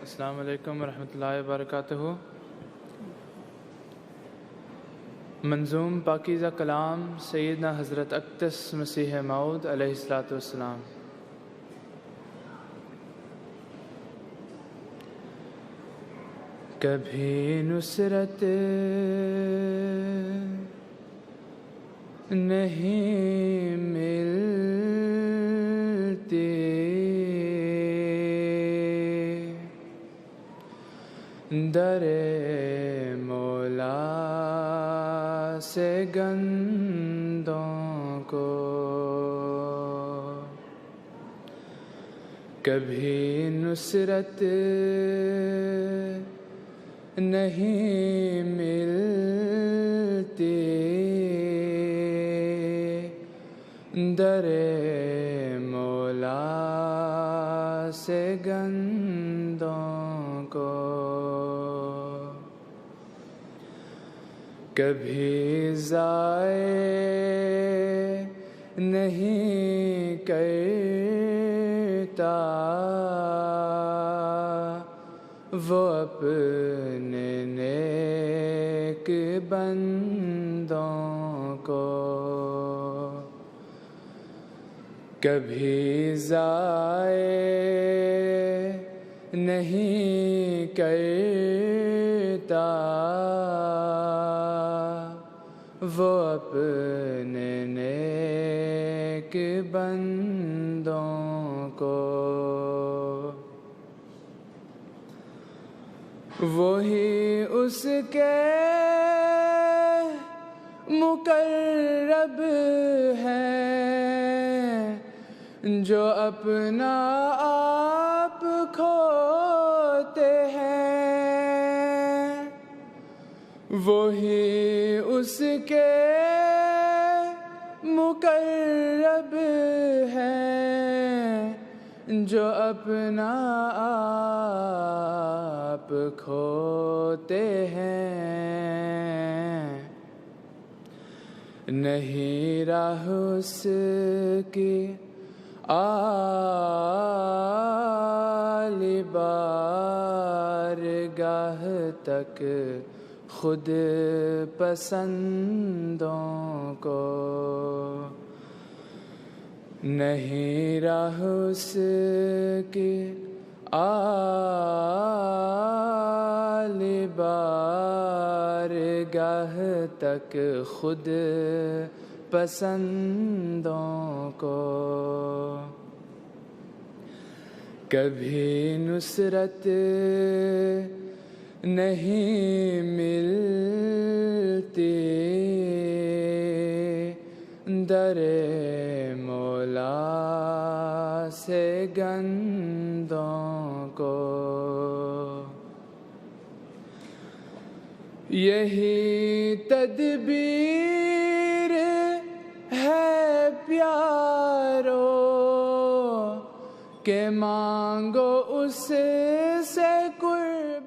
السلام علیکم ورحمۃ اللہ وبرکاتہ۔ منظوم پاکیزہ کلام سیدنا حضرت اقدس مسیح موعود علیہ الصلاۃ والسلام۔ کبھی نصرت نہیں ملتی، در مولا سے گندوں کو، کبھی نصرت نہیں ملتی، در مولا سے گندوں کو، کبھی ضائع نہیں کرتا وہ اپنے نیک بندوں کو، کبھی ضائع نہیں کرتا وہ اپنے نیک بندوں کو، وہی اس کے مقرب ہیں جو اپنا آپ کھوتے ہیں، وہی اس کے مقرب ہیں جو اپنا آپ کھوتے ہیں، نہیں راہ اس کی آل بارگاہ تک خود پسندوں کو، نہیں راہ اس کی آل بارگاہ تک خود پسندوں کو، کبھی نصرت نہیں ملتی، در مولا سے گندوں کو، یہی تدبیر ہے پیارو کہ مانگو اس سے قربان